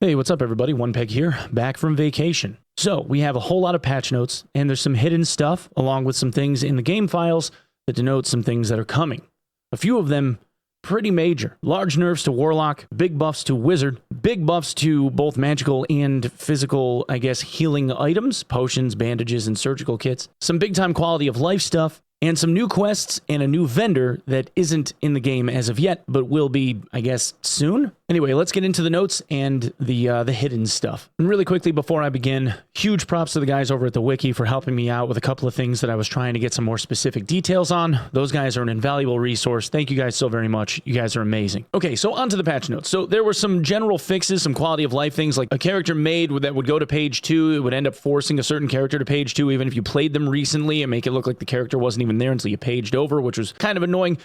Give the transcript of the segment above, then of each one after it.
Hey, what's up everybody? Onepeg here, back from vacation. So we have a whole lot of patch notes, and there's some hidden stuff along with some things in the game files that denote some things that are coming. A few of them pretty major. Large nerfs to Warlock, big buffs to Wizard, big buffs to both magical and physical, I guess, healing items, potions, bandages, and surgical kits. Some big time quality of life stuff, and some new quests and a new vendor that isn't in the game as of yet, but will be, I guess, soon? Anyway, let's get into the notes and the hidden stuff. And really quickly before I begin, huge props to the guys over at the wiki for helping me out with a couple of things that I was trying to get some more specific details on. Those guys are an invaluable resource. Thank you guys so very much. You guys are amazing. Okay, so on to the patch notes. So there were some general fixes, some quality of life things, like a character made that would go to page 2, it would end up forcing a certain character to page 2, even if you played them recently, and make it look like the character wasn't even there until you paged over, which was kind of annoying.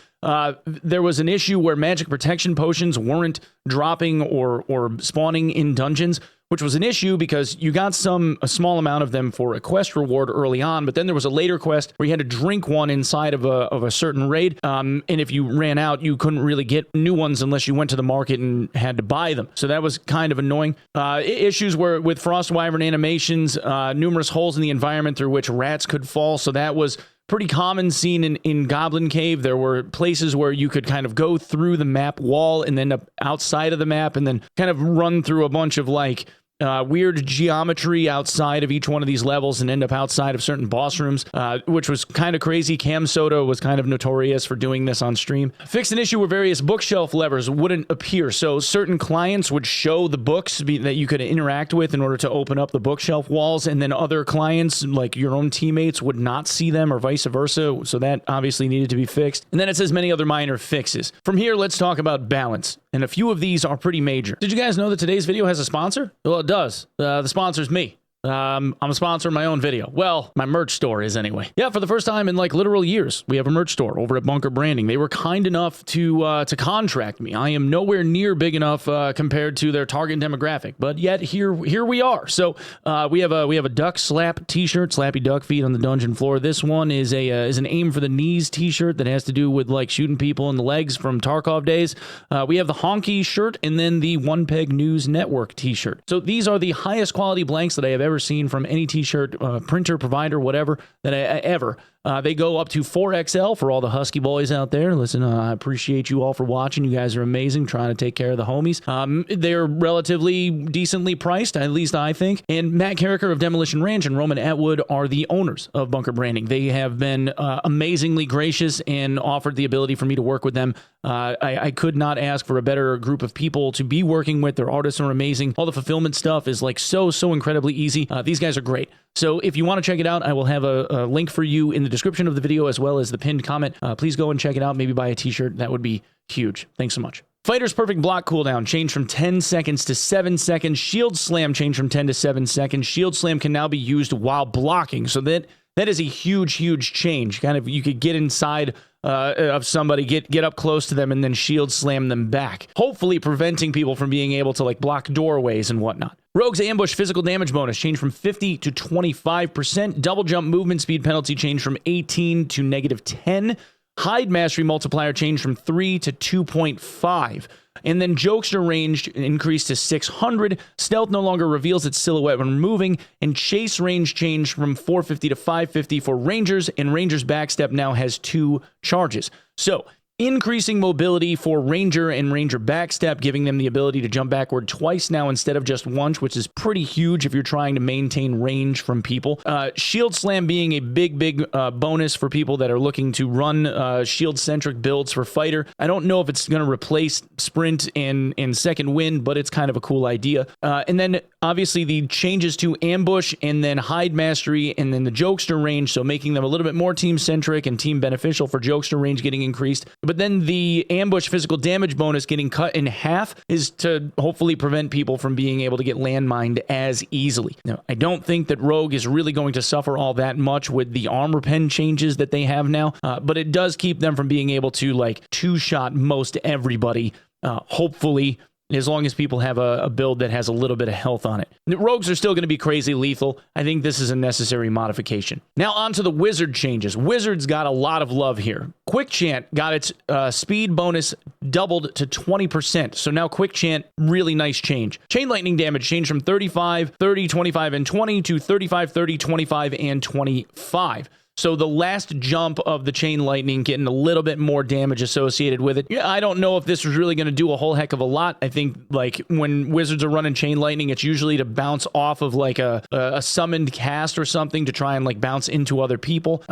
There was an issue where magic protection potions weren't dropping or spawning in dungeons, which was an issue because you got a small amount of them for a quest reward early on, but then there was a later quest where you had to drink one inside of a certain raid, and if you ran out, you couldn't really get new ones unless you went to the market and had to buy them. So that was kind of annoying. Issues were with Frost Wyvern animations, numerous holes in the environment through which rats could fall, so that was pretty common scene in Goblin Cave. There were places where you could kind of go through the map wall and end up outside of the map and then kind of run through a bunch of like weird geometry outside of each one of these levels and end up outside of certain boss rooms, which was kind of crazy. Cam Soda was kind of notorious for doing this on stream. Fixed an issue where various bookshelf levers wouldn't appear, so certain clients would show the books that you could interact with in order to open up the bookshelf walls, and then other clients, like your own teammates, would not see them or vice versa, so that obviously needed to be fixed. And then it says many other minor fixes. From here, let's talk about balance, and a few of these are pretty major. Did you guys know that today's video has a sponsor? Well, it does. The sponsor's me. I'm a sponsor of my own video. Well, my merch store is anyway. Yeah, for the first time in like literal years, we have a merch store over at Bunker Branding. They were kind enough to contract me. I am nowhere near big enough compared to their target demographic, but yet here we are. So we have a duck slap t-shirt, slappy duck feet on the dungeon floor. This one is an aim for the knees t-shirt that has to do with like shooting people in the legs from Tarkov days. We have the honky shirt and then the Onepeg News Network t-shirt. So these are the highest quality blanks that I have ever seen from any t-shirt printer, provider, whatever that I ever. They go up to 4XL for all the Husky boys out there. Listen, I appreciate you all for watching. You guys are amazing, trying to take care of the homies. They're relatively decently priced, at least I think. And Matt Carricker of Demolition Ranch and Roman Atwood are the owners of Bunker Branding. They have been amazingly gracious and offered the ability for me to work with them. I could not ask for a better group of people to be working with. Their artists are amazing. All the fulfillment stuff is like so incredibly easy. These guys are great. So if you want to check it out, I will have a link for you in the description of the video as well as the pinned comment. Please go and check it out. Maybe buy a t-shirt. That would be huge. Thanks so much. Fighter's Perfect Block cooldown changed from 10 seconds to 7 seconds. Shield Slam changed from 10 to 7 seconds. Shield Slam can now be used while blocking. So that is a huge change. Kind of, you could get inside of somebody, get up close to them, and then shield slam them back, hopefully preventing people from being able to like block doorways and whatnot. Rogue's ambush physical damage bonus changed from 50 to 25%. Double jump movement speed penalty changed from 18 to -10. Hide mastery multiplier changed from 3 to 2.5. And then Jokester range increased to 600. Stealth no longer reveals its silhouette when moving. And chase range changed from 450 to 550 for Rangers. And Ranger's backstep now has 2 charges. So increasing mobility for Ranger and Ranger backstep, giving them the ability to jump backward twice now instead of just once, which is pretty huge if you're trying to maintain range from people. Shield Slam being a big bonus for people that are looking to run shield-centric builds for Fighter. I don't know if it's going to replace Sprint and Second Wind, but it's kind of a cool idea. And then obviously the changes to Ambush and then Hide Mastery and then the Jokester range, so making them a little bit more team-centric and team beneficial for Jokester range getting increased. But then the ambush physical damage bonus getting cut in half is to hopefully prevent people from being able to get landmined as easily. Now, I don't think that Rogue is really going to suffer all that much with the armor pen changes that they have now, but it does keep them from being able to like two-shot most everybody, hopefully, as long as people have a build that has a little bit of health on it. Rogues are still going to be crazy lethal. I think this is a necessary modification. Now on to the wizard changes. Wizards got a lot of love here. Quick Chant got its speed bonus doubled to 20%. So now Quick Chant, really nice change. Chain Lightning damage changed from 35, 30, 25, and 20 to 35, 30, 25, and 25. So the last jump of the Chain Lightning getting a little bit more damage associated with it. Yeah, I don't know if this was really going to do a whole heck of a lot. I think like when Wizards are running Chain Lightning, it's usually to bounce off of like a summoned cast or something to try and like bounce into other people.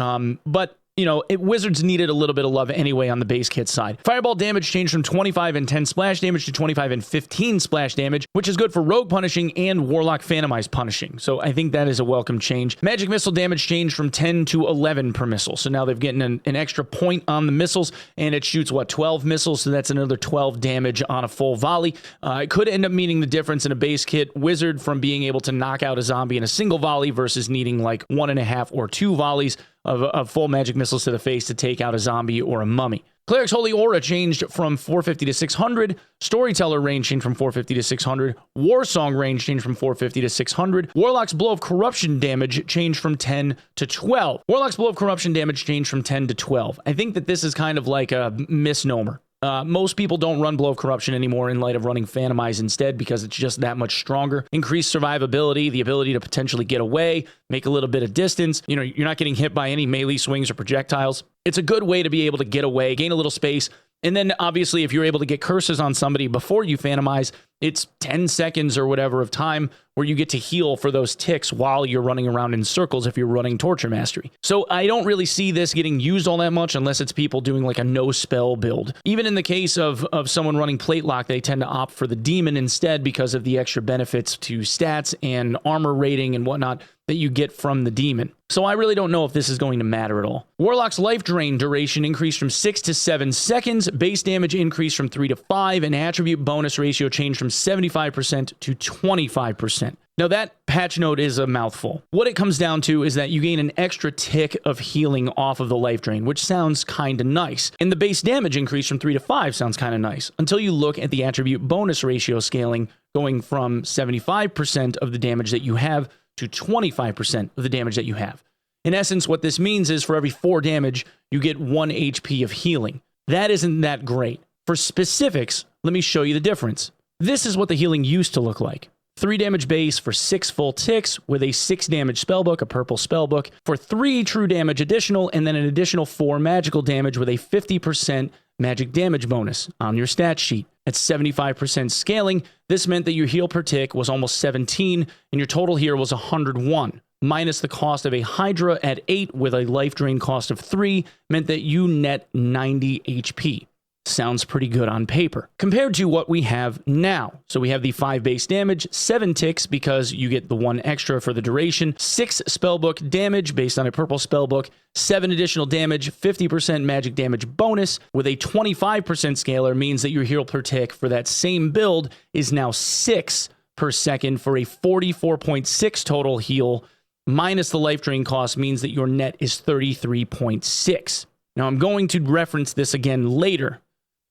But you know, Wizards needed a little bit of love anyway on the base kit side. Fireball damage changed from 25 and 10 splash damage to 25 and 15 splash damage, which is good for Rogue punishing and Warlock Phantomized punishing. So I think that is a welcome change. Magic missile damage changed from 10 to 11 per missile. So now they've gotten an extra point on the missiles, and it shoots, 12 missiles? So that's another 12 damage on a full volley. It could end up meaning the difference in a base kit Wizard from being able to knock out a zombie in a single volley versus needing like 1.5 or 2 volleys of full magic missiles to the face to take out a zombie or a mummy. Cleric's Holy Aura changed from 450 to 600. Storyteller range changed from 450 to 600. Warsong range changed from 450 to 600. Warlock's Blow of Corruption damage changed from 10 to 12. Warlock's Blow of Corruption damage changed from 10 to 12. I think that this is kind of like a misnomer. Most people don't run Blow of Corruption anymore in light of running Phantomize instead because it's just that much stronger. Increased survivability, the ability to potentially get away, make a little bit of distance. You know, you're not getting hit by any melee swings or projectiles. It's a good way to be able to get away, gain a little space. And then obviously if you're able to get curses on somebody before you Phantomize, it's 10 seconds or whatever of time where you get to heal for those ticks while you're running around in circles if you're running Torture Mastery. So I don't really see this getting used all that much unless it's people doing like a no spell build. Even in the case of someone running Plate Lock, they tend to opt for the Demon instead because of the extra benefits to stats and armor rating and whatnot that you get from the Demon. So I really don't know if this is going to matter at all. Warlock's Life Drain duration increased from 6 to 7 seconds, base damage increased from 3 to 5, and attribute bonus ratio changed from 75% to 25%. Now that patch note is a mouthful. What it comes down to is that you gain an extra tick of healing off of the life drain, which sounds kind of nice. And the base damage increase from 3 to 5 sounds kind of nice, until you look at the attribute bonus ratio scaling going from 75% of the damage that you have to 25% of the damage that you have. In essence, what this means is for every 4 damage, you get 1 HP of healing. That isn't that great. For specifics, let me show you the difference. This is what the healing used to look like. 3 damage base for 6 full ticks with a 6 damage spellbook, a purple spellbook, for 3 true damage additional, and then an additional 4 magical damage with a 50% magic damage bonus on your stat sheet. At 75% scaling, this meant that your heal per tick was almost 17, and your total here was 101. Minus the cost of a Hydra at 8 with a life drain cost of 3, meant that you net 90 HP. Sounds pretty good on paper compared to what we have now. So we have the 5 base damage, 7 ticks because you get the 1 extra for the duration, 6 spellbook damage based on a purple spellbook, 7 additional damage, 50% magic damage bonus with a 25% scaler means that your heal per tick for that same build is now 6 per second for a 44.6 total heal, minus the life drain cost means that your net is 33.6. Now I'm going to reference this again later.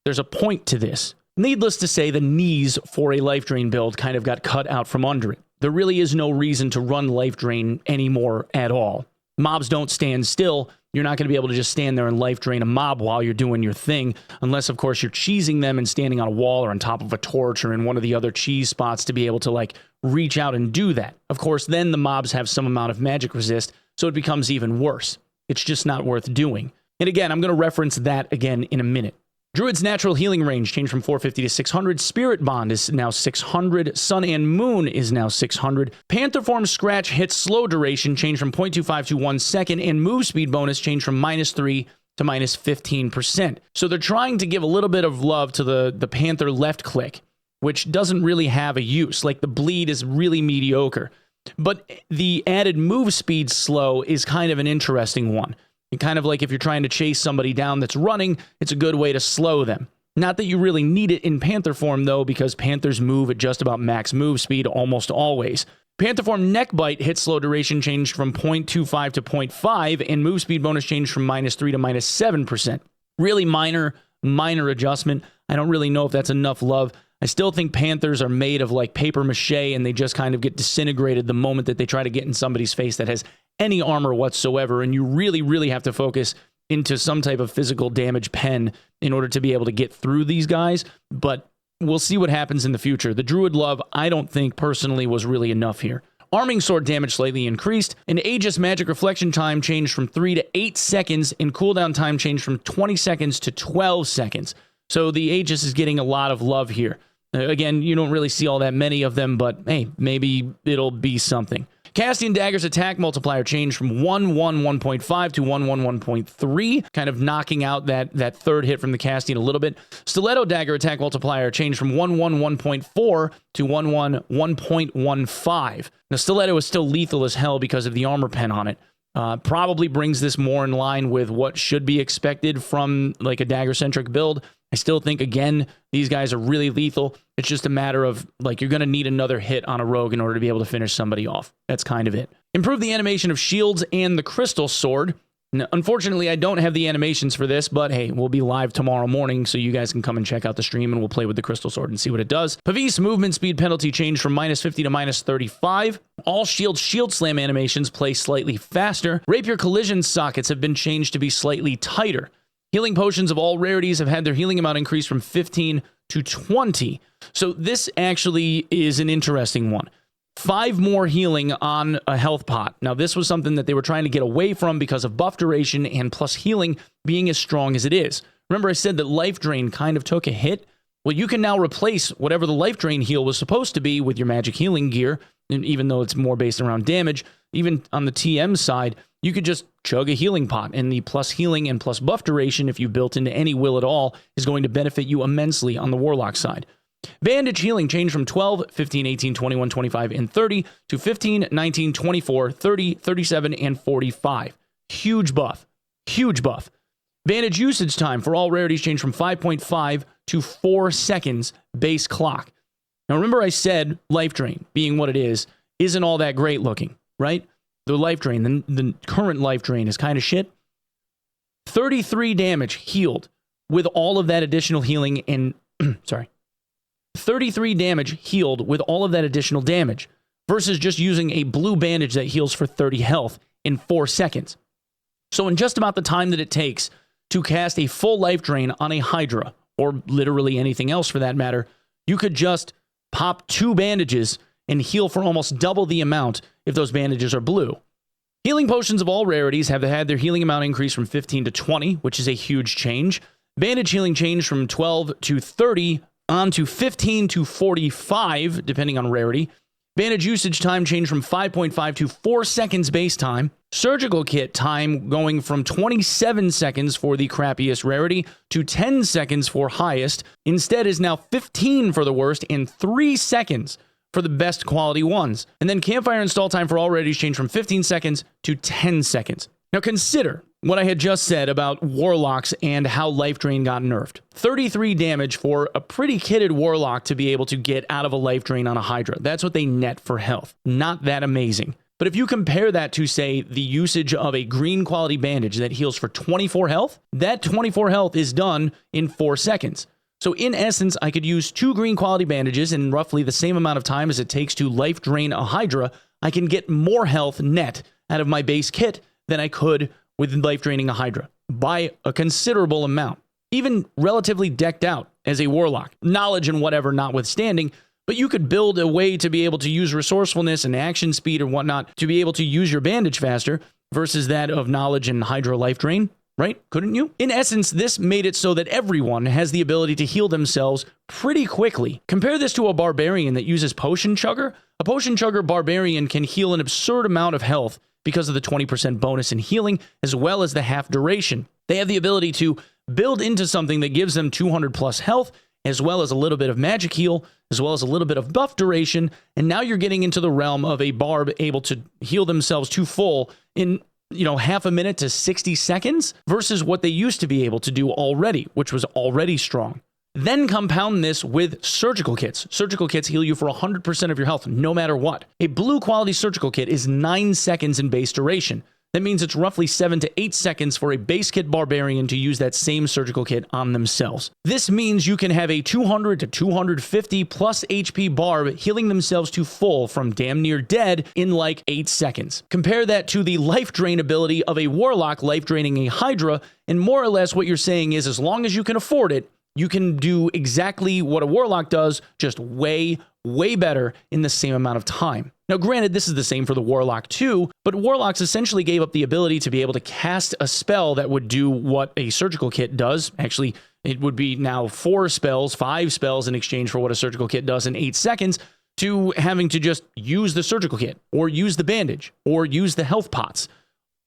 There's a point to this. Needless to say, the knees for a life drain build kind of got cut out from under it. There really is no reason to run life drain anymore at all. Mobs don't stand still. You're not going to be able to just stand there and life drain a mob while you're doing your thing, unless, of course, you're cheesing them and standing on a wall or on top of a torch or in one of the other cheese spots to be able to, like, reach out and do that. Of course, then the mobs have some amount of magic resist, so it becomes even worse. It's just not worth doing. And again, I'm going to reference that again in a minute. Druid's natural healing range changed from 450 to 600. Spirit Bond is now 600. Sun and Moon is now 600. Panther Form Scratch hit slow duration changed from 0.25 to 1 second. And move speed bonus changed from -3 to -15%. So they're trying to give a little bit of love to the Panther left click, which doesn't really have a use. Like the bleed is really mediocre. But the added move speed slow is kind of an interesting one. And kind of like if you're trying to chase somebody down that's running, it's a good way to slow them. Not that you really need it in Panther form, though, because Panthers move at just about max move speed almost always. Panther form Neck Bite hit slow duration changed from 0.25 to 0.5, and move speed bonus changed from -3 to -7%. Really minor adjustment. I don't really know if that's enough love. I still think Panthers are made of like paper mache, and they just kind of get disintegrated the moment that they try to get in somebody's face that has any armor whatsoever, and you really, really have to focus into some type of physical damage pen in order to be able to get through these guys, but we'll see what happens in the future. The Druid Love, I don't think personally was really enough here. Arming Sword damage slightly increased, and Aegis magic reflection time changed from 3 to 8 seconds, and cooldown time changed from 20 seconds to 12 seconds. So the Aegis is getting a lot of love here. Again, you don't really see all that many of them, but hey, maybe it'll be something. Castian Dagger's attack multiplier changed from 1-1-1.5 to 1-1-1.3, kind of knocking out that third hit from the Castian a little bit. Stiletto Dagger attack multiplier changed from 1-1-1.4 to 1-1-1.15. Now, Stiletto is still lethal as hell because of the armor pen on it. Probably brings this more in line with what should be expected from like a dagger-centric build. I still think, again, these guys are really lethal. It's just a matter of, like, you're going to need another hit on a rogue in order to be able to finish somebody off. That's kind of it. Improve the animation of shields and the crystal sword. Now, unfortunately, I don't have the animations for this, but hey, we'll be live tomorrow morning, so you guys can come and check out the stream, and we'll play with the crystal sword and see what it does. Pavis movement speed penalty changed from -50 to -35. All shield slam animations play slightly faster. Rapier collision sockets have been changed to be slightly tighter. Healing potions of all rarities have had their healing amount increased from 15 to 20. So this actually is an interesting one. 5 more healing on a health pot. Now, this was something that they were trying to get away from because of buff duration and plus healing being as strong as it is. Remember, I said that life drain kind of took a hit? Well, you can now replace whatever the life drain heal was supposed to be with your magic healing gear, and even though it's more based around damage, even on the TM side, you could just chug a healing pot, and the plus healing and plus buff duration, if you built into any will at all, is going to benefit you immensely on the Warlock side. Bandage healing changed from 12, 15, 18, 21, 25, and 30 to 15, 19, 24, 30, 37, and 45. Huge buff. Huge buff. Bandage usage time for all rarities changed from 5.5 to 4 seconds base clock. Now remember I said life drain, being what it is, isn't all that great looking, right? The life drain, the current life drain is kind of shit. 33 damage healed with all of that additional healing and, 33 damage healed with all of that additional damage versus just using a blue bandage that heals for 30 health in 4 seconds. So in just about the time that it takes to cast a full life drain on a Hydra, or literally anything else for that matter, you could just pop 2 bandages and heal for almost double the amount if those bandages are blue. Healing potions of all rarities have had their healing amount increase from 15 to 20, which is a huge change. Bandage healing changed from 12 to 30 on to 15 to 45, depending on rarity. Bandage usage time changed from 5.5 to 4 seconds base time. Surgical kit time going from 27 seconds for the crappiest rarity to 10 seconds for highest. Instead is now 15 for the worst and 3 seconds for the best quality ones. And then campfire install time for all rarities changed from 15 seconds to 10 seconds. Now consider what I had just said about Warlocks and how life drain got nerfed. 33 damage for a pretty kitted Warlock to be able to get out of a life drain on a Hydra. That's what they net for health. Not that amazing. But if you compare that to, say, the usage of a green quality bandage that heals for 24 health, that 24 health is done in 4 seconds. So in essence, I could use 2 green quality bandages in roughly the same amount of time as it takes to life drain a Hydra. I can get more health net out of my base kit than I could with life draining a Hydra by a considerable amount. Even relatively decked out as a Warlock, knowledge and whatever notwithstanding, but you could build a way to be able to use resourcefulness and action speed and whatnot to be able to use your bandage faster versus that of knowledge and Hydra life drain. Right? Couldn't you? In essence, this made it so that everyone has the ability to heal themselves pretty quickly. Compare this to a barbarian that uses potion chugger. A potion chugger barbarian can heal an absurd amount of health because of the 20% bonus in healing, as well as the half duration. They have the ability to build into something that gives them 200 plus health, as well as a little bit of magic heal, as well as a little bit of buff duration, and now you're getting into the realm of a barb able to heal themselves to full in half a minute to 60 seconds versus what they used to be able to do already, which was already strong. Then compound this with surgical kits. Surgical kits heal you for 100% of your health, no matter what. A blue quality surgical kit is 9 seconds in base duration. That means it's roughly 7 to 8 seconds for a base kit barbarian to use that same surgical kit on themselves. This means you can have a 200 to 250 plus HP barb healing themselves to full from damn near dead in like 8 seconds. Compare that to the life drain ability of a Warlock life draining a Hydra, and more or less what you're saying is as long as you can afford it, you can do exactly what a Warlock does, just way better in the same amount of time. Now, granted, this is the same for the Warlock too, but Warlocks essentially gave up the ability to be able to cast a spell that would do what a surgical kit does. Actually, it would be now 4 spells, 5 spells in exchange for what a surgical kit does in 8 seconds, to having to just use the surgical kit, or use the bandage, or use the health pots.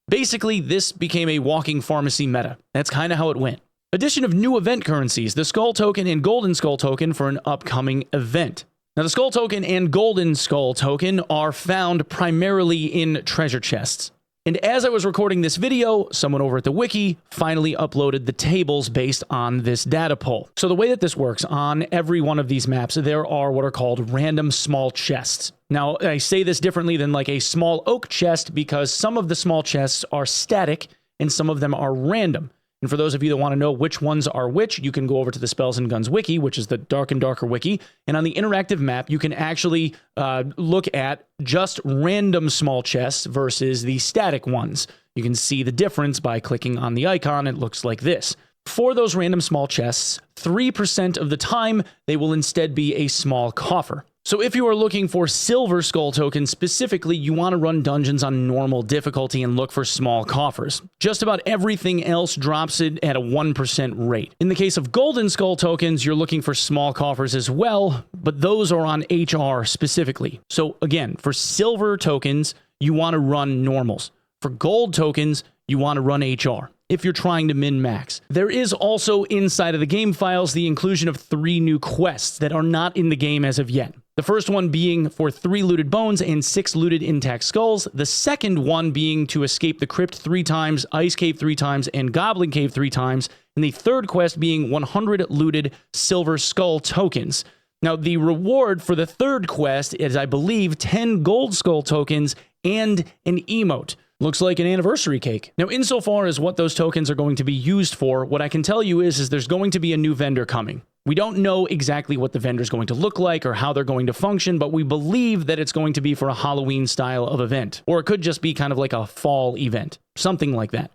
Basically, this became a walking pharmacy meta. That's kind of how it went. Addition of new event currencies, the Skull Token and Golden Skull Token for an upcoming event. Now, the Skull Token and Golden Skull Token are found primarily in treasure chests. And as I was recording this video, someone over at the wiki finally uploaded the tables based on this data pull. So the way that this works, on every one of these maps, there are what are called random small chests. Now, I say this differently than like a small oak chest because some of the small chests are static and some of them are random. And for those of you that want to know which ones are which, you can go over to the Spells and Guns wiki, which is the Dark and Darker wiki. And on the interactive map, you can actually look at just random small chests versus the static ones. You can see the difference by clicking on the icon. It looks like this. For those random small chests, 3% of the time, they will instead be a small coffer. So if you are looking for Silver Skull Tokens specifically, you want to run dungeons on normal difficulty and look for small coffers. Just about everything else drops it at a 1% rate. In the case of Golden Skull Tokens, you're looking for small coffers as well, but those are on HR specifically. So again, for Silver Tokens, you want to run normals. For Gold Tokens, you want to run HR. If you're trying to min-max. There is also inside of the game files the inclusion of 3 new quests that are not in the game as of yet. The first one being for 3 looted bones and 6 looted intact skulls. The second one being to escape the crypt 3 times, ice cave 3 times, and goblin cave 3 times. And the third quest being 100 looted silver skull tokens. Now, the reward for the third quest is, I believe, 10 gold skull tokens and an emote. Looks like an anniversary cake. Now, insofar as what those tokens are going to be used for, what I can tell you is there's going to be a new vendor coming. We don't know exactly what the vendor is going to look like or how they're going to function, but we believe that it's going to be for a Halloween style of event. Or it could just be kind of like a fall event, something like that.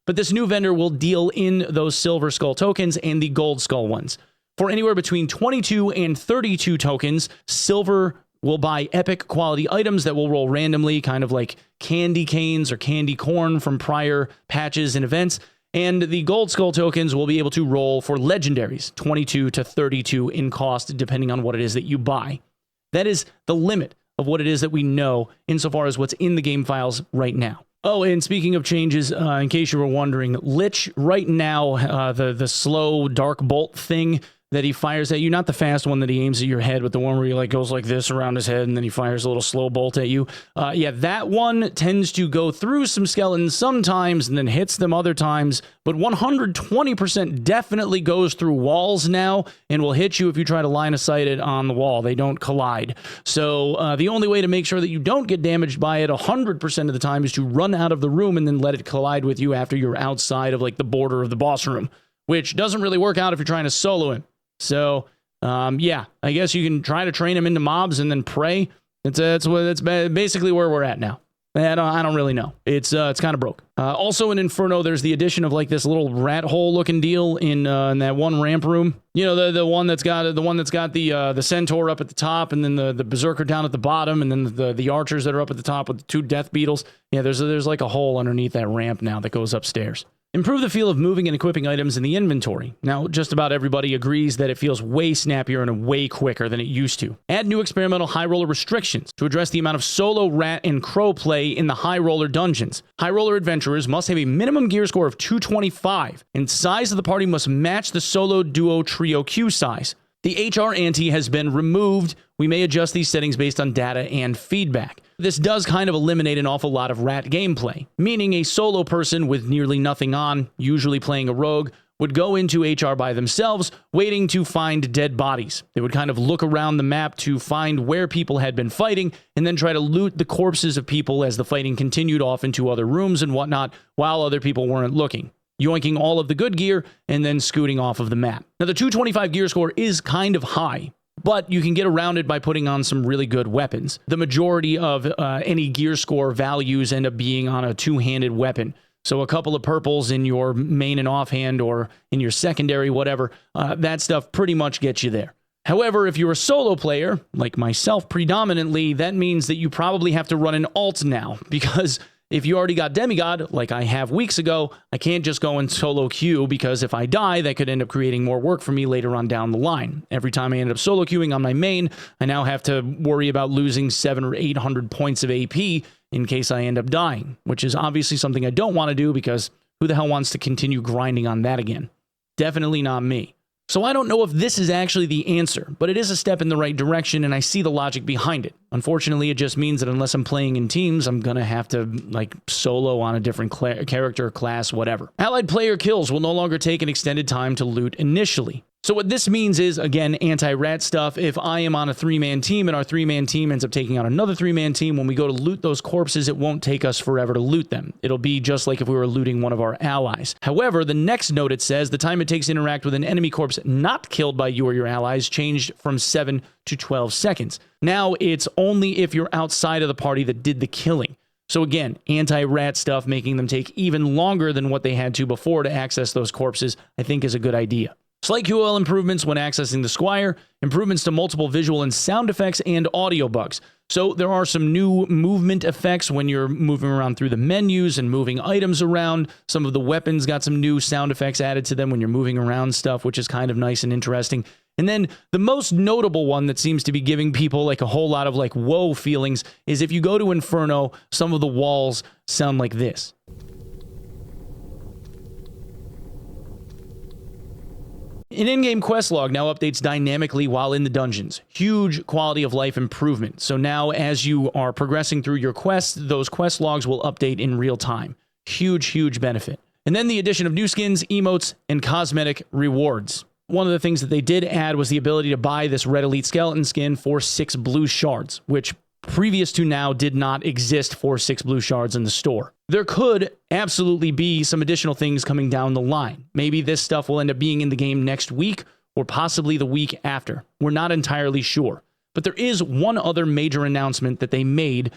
But this new vendor will deal in those silver skull tokens and the gold skull ones. For anywhere between 22 and 32 tokens, silver will buy epic quality items that will roll randomly, kind of like candy canes or candy corn from prior patches and events. And the gold skull tokens will be able to roll for legendaries, 22 to 32 in cost, depending on what it is that you buy. That is the limit of what it is that we know insofar as what's in the game files right now. Oh, and speaking of changes, in case you were wondering, Lich right now, the slow dark bolt thing that he fires at you, not the fast one that he aims at your head, but the one where he like goes like this around his head and then he fires a little slow bolt at you. Yeah, that one tends to go through some skeletons sometimes and then hits them other times, but 120% definitely goes through walls now and will hit you if you try to line of sight it on the wall. They don't collide. So the only way to make sure that you don't get damaged by it 100% of the time is to run out of the room and then let it collide with you after you're outside of like the border of the boss room, which doesn't really work out if you're trying to solo him. So, yeah, I guess you can try to train him into mobs and then pray. That's basically where we're at now. I don't really know. It's kind of broke. Also in Inferno, there's the addition of like this little rat hole looking deal in that one ramp room. You know, the one that's got the centaur up at the top, and then the berserker down at the bottom, and then the archers that are up at the top with the 2 death beetles. Yeah, there's like a hole underneath that ramp now that goes upstairs. Improve the feel of moving and equipping items in the inventory. Now, just about everybody agrees that it feels way snappier and way quicker than it used to. Add new experimental high roller restrictions to address the amount of solo, rat, and crow play in the high roller dungeons. High roller adventurers must have a minimum gear score of 225, and size of the party must match the solo, duo, trio queue size. The HR ante has been removed. We may adjust these settings based on data and feedback. This does kind of eliminate an awful lot of rat gameplay, meaning a solo person with nearly nothing on, usually playing a rogue, would go into HR by themselves, waiting to find dead bodies. They would kind of look around the map to find where people had been fighting, and then try to loot the corpses of people as the fighting continued off into other rooms and whatnot, while other people weren't looking, yoinking all of the good gear and then scooting off of the map. Now, the 225 gear score is kind of high, but you can get around it by putting on some really good weapons. The majority of any gear score values end up being on a two-handed weapon. So a couple of purples in your main and offhand or in your secondary, whatever, that stuff pretty much gets you there. However, if you're a solo player, like myself predominantly, that means that you probably have to run an alt now, because if you already got Demigod, like I have weeks ago, I can't just go in solo queue, because if I die, that could end up creating more work for me later on down the line. Every time I end up solo queuing on my main, I now have to worry about losing 700 or 800 points of AP in case I end up dying, which is obviously something I don't want to do, because who the hell wants to continue grinding on that again? Definitely not me. So I don't know if this is actually the answer, but it is a step in the right direction, and I see the logic behind it. Unfortunately, it just means that unless I'm playing in teams, I'm going to have to, like, solo on a different character, class, whatever. Allied player kills will no longer take an extended time to loot initially. So what this means is, again, anti-rat stuff. If I am on a 3-man team and our 3-man team ends up taking out another 3-man team, when we go to loot those corpses, it won't take us forever to loot them. It'll be just like if we were looting one of our allies. However, the next note, it says the time it takes to interact with an enemy corpse not killed by you or your allies changed from 7 to 12 seconds. Now it's only if you're outside of the party that did the killing. So again, anti-rat stuff, making them take even longer than what they had to before to access those corpses, I think is a good idea. Slight QOL improvements when accessing the Squire, improvements to multiple visual and sound effects, and audio bugs. So there are some new movement effects when you're moving around through the menus and moving items around. Some of the weapons got some new sound effects added to them when you're moving around stuff, which is kind of nice and interesting. And then the most notable one that seems to be giving people like a whole lot of like whoa feelings is if you go to Inferno, some of the walls sound like this. An in-game quest log now updates dynamically while in the dungeons. Huge quality of life improvement. So now as you are progressing through your quests, those quest logs will update in real time. Huge, huge benefit. And then the addition of new skins, emotes, and cosmetic rewards. One of the things that they did add was the ability to buy this Red Elite Skeleton skin for 6 blue shards, which previous to now did not exist for 6 blue shards in the store. There could absolutely be some additional things coming down the line. Maybe this stuff will end up being in the game next week or possibly the week after. We're not entirely sure. But there is one other major announcement that they made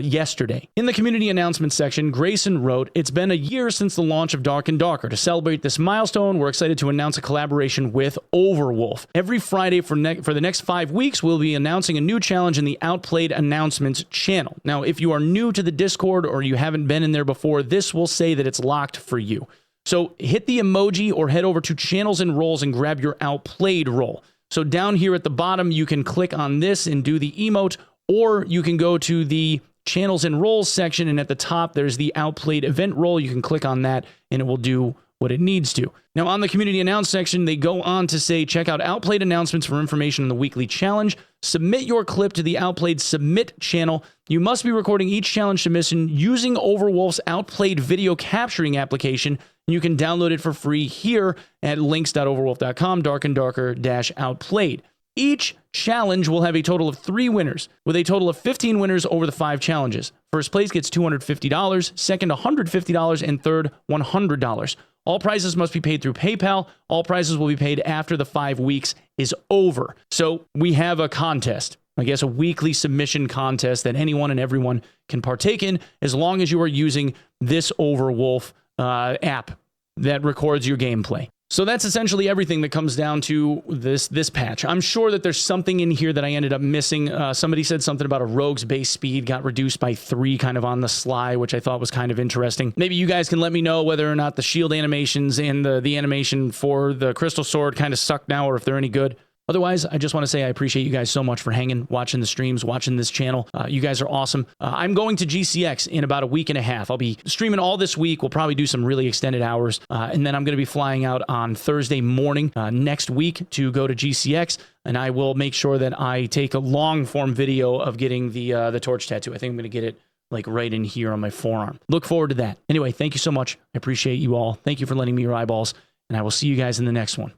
yesterday. In the community announcement section, Grayson wrote, "It's been a year since the launch of Dark and Darker. To celebrate this milestone, we're excited to announce a collaboration with Overwolf. Every Friday for the next 5 weeks, we'll be announcing a new challenge in the Outplayed Announcements channel. Now, if you are new to the Discord or you haven't been in there before, this will say that it's locked for you. So hit the emoji or head over to Channels and Roles and grab your Outplayed role. So down here at the bottom, you can click on this and do the emote, or you can go to the Channels and Roles section, and at the top, there's the Outplayed event role. You can click on that, and it will do what it needs to. Now, on the community announce section, they go on to say, check out Outplayed Announcements for information on the weekly challenge. Submit your clip to the Outplayed Submit channel. You must be recording each challenge submission using Overwolf's Outplayed video capturing application. You can download it for free here at links.overwolf.com, Dark and Darker-Outplayed. Each challenge will have a total of 3 winners, with a total of 15 winners over the 5 challenges. First place gets $250, second $150, and third $100. All prizes must be paid through PayPal. All prizes will be paid after the 5 weeks is over. So we have a contest, I guess a weekly submission contest that anyone and everyone can partake in as long as you are using this Overwolf app that records your gameplay. So that's essentially everything that comes down to this patch. I'm sure that there's something in here that I ended up missing. Somebody said something about a rogue's base speed got reduced by 3 kind of on the sly, which I thought was kind of interesting. Maybe you guys can let me know whether or not the shield animations and the animation for the crystal sword kind of suck now, or if they're any good. Otherwise, I just want to say I appreciate you guys so much for hanging, watching the streams, watching this channel. You guys are awesome. I'm going to GCX in about a week and a half. I'll be streaming all this week. We'll probably do some really extended hours. And then I'm going to be flying out on Thursday morning next week to go to GCX. And I will make sure that I take a long form video of getting the torch tattoo. I think I'm going to get it like right in here on my forearm. Look forward to that. Anyway, thank you so much. I appreciate you all. Thank you for lending me your eyeballs. and I will see you guys in the next one.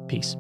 Peace.